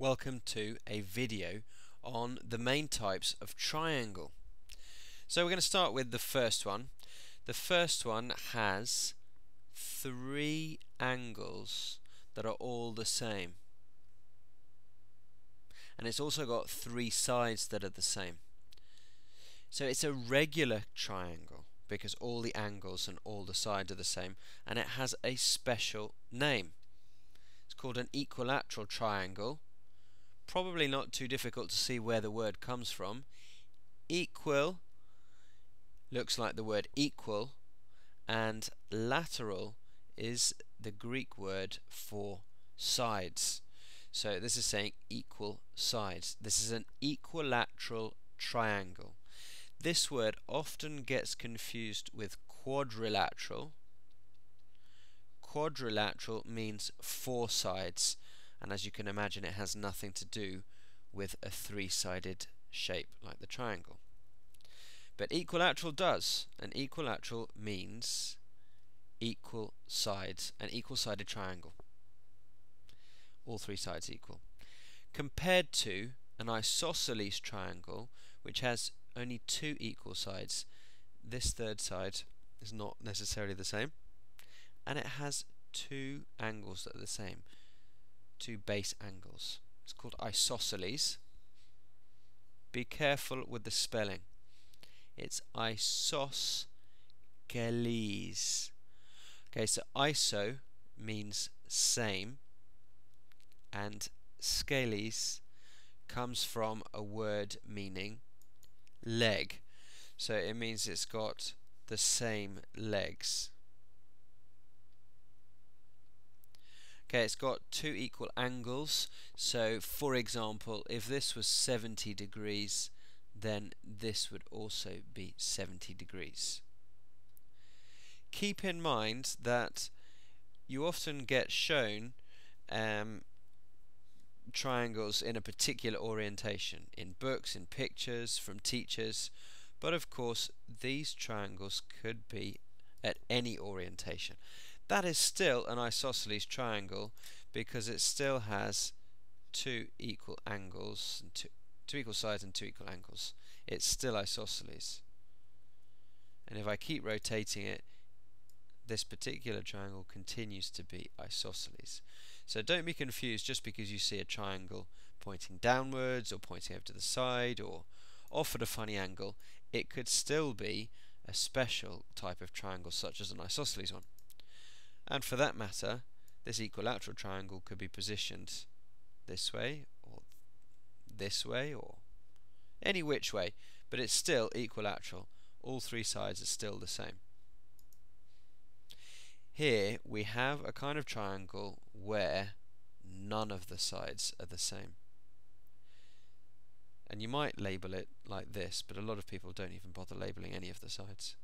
Welcome to a video on the main types of triangle. So we're going to start with the first one. The first one has three angles that are all the same, and it's also got three sides that are the same. So it's a regular triangle because all the angles and all the sides are the same, and it has a special name. It's called an equilateral triangle. Probably not too difficult to see where the word comes from. Equal looks like the word equal, and lateral is the Greek word for sides. So this is saying equal sides. This is an equilateral triangle. This word often gets confused with quadrilateral. Quadrilateral means four sides, and as you can imagine, it has nothing to do with a three-sided shape like the triangle. But equilateral does. An equilateral means equal sides, an equal-sided triangle. All three sides equal. Compared to an isosceles triangle, which has only two equal sides, this third side is not necessarily the same, and it has two angles that are the same. Two base angles. It's called isosceles. Be careful with the spelling. It's isosceles. Okay, so iso means same, and skeles comes from a word meaning leg. So it means it's got the same legs. Okay, it's got two equal angles. So for example, if this was 70 degrees, then this would also be 70 degrees. Keep in mind that you often get shown triangles in a particular orientation, in books, in pictures, from teachers, but of course these triangles could be at any orientation. That is still an isosceles triangle because it still has two equal angles, and two equal sides and two equal angles. It's still isosceles. And if I keep rotating it, this particular triangle continues to be isosceles. So don't be confused just because you see a triangle pointing downwards or pointing over to the side or off at a funny angle. It could still be a special type of triangle such as an isosceles one. And for that matter, this equilateral triangle could be positioned this way or any which way, but it's still equilateral. All three sides are still the same. Here we have a kind of triangle where none of the sides are the same. And you might label it like this, but a lot of people don't even bother labeling any of the sides.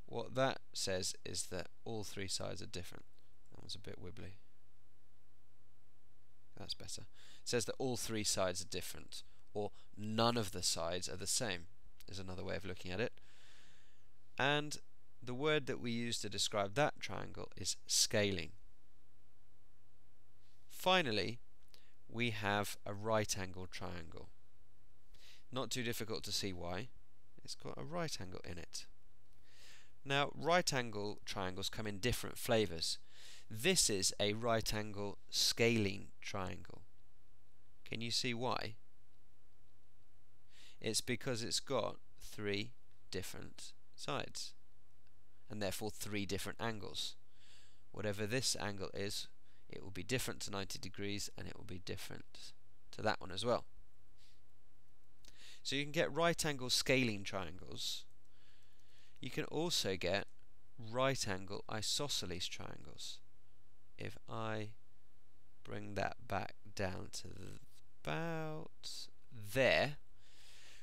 What that says is that all three sides are different. That was a bit wibbly. That's better. It says that all three sides are different, or none of the sides are the same, is another way of looking at it. And the word that we use to describe that triangle is scaling. Finally, we have a right angle triangle. Not too difficult to see why. It's got a right angle in it. Now, right angle triangles come in different flavours. This is a right angle scaling triangle. Can you see why? It's because it's got three different sides, and therefore three different angles. Whatever this angle is, it will be different to 90 degrees, and it will be different to that one as well. So you can get right angle scaling triangles. You can also get right angle isosceles triangles. If I bring that back down to about there,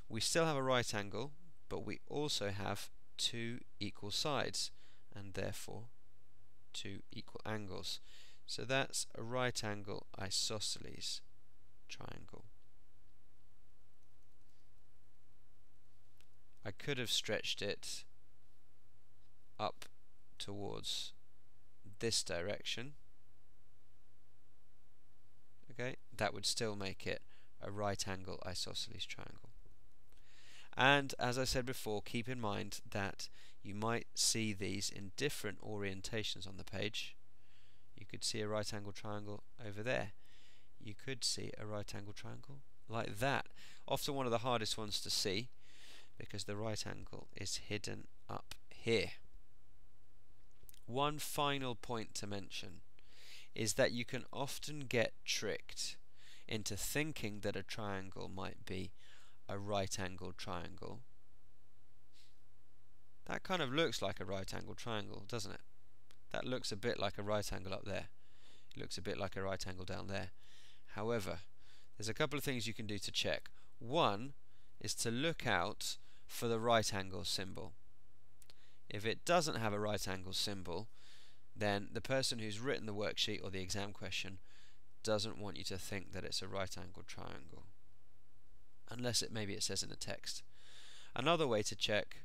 we still have a right angle, but we also have two equal sides and therefore two equal angles. So that's a right angle isosceles triangle. I could have stretched it up towards this direction. Okay, that would still make it a right angle isosceles triangle. And as I said before, keep in mind that you might see these in different orientations on the page. You could see a right angle triangle over there. You could see a right angle triangle like that. Often one of the hardest ones to see because the right angle is hidden up here. One final point to mention is that you can often get tricked into thinking that a triangle might be a right angled triangle. That kind of looks like a right angled triangle, doesn't it? That looks a bit like a right angle up there. It looks a bit like a right angle down there. However, there's a couple of things you can do to check. One is to look out for the right angle symbol. If it doesn't have a right angle symbol, then the person who's written the worksheet or the exam question doesn't want you to think that it's a right angled triangle, unless maybe it says in the text. Another way to check,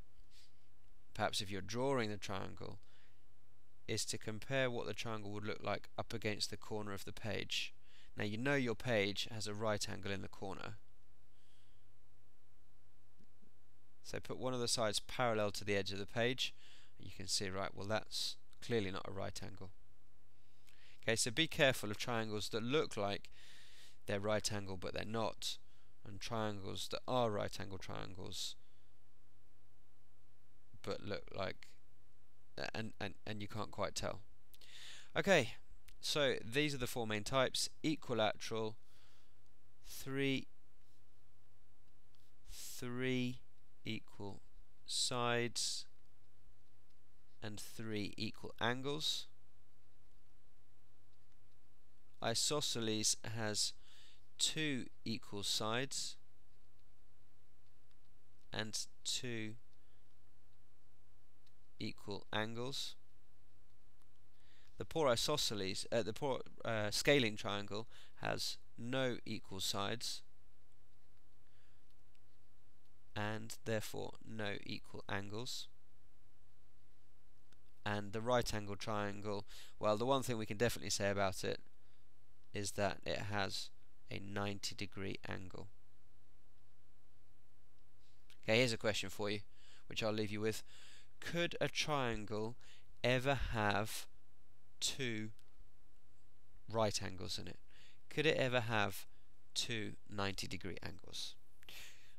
perhaps if you're drawing the triangle, is to compare what the triangle would look like up against the corner of the page. Now you know your page has a right angle in the corner, so put one of the sides parallel to the edge of the page and you can see, right, well that's clearly not a right angle. Okay, so be careful of triangles that look like they're right angle but they're not, and triangles that are right angle triangles but look like and you can't quite tell. Okay, so these are the four main types: equilateral, three equal sides and 3 equal angles. Isosceles has 2 equal sides and 2 equal angles. The poor isosceles, scaling triangle has no equal sides and therefore no equal angles. And the right angle triangle, well, the one thing we can definitely say about it is that it has a 90-degree angle. Okay, here's a question for you, which I'll leave you with. Could a triangle ever have 2 right angles in it? Could it ever have 2 90-degree angles?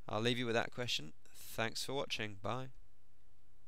I'll leave you with that question. Thanks for watching. Bye.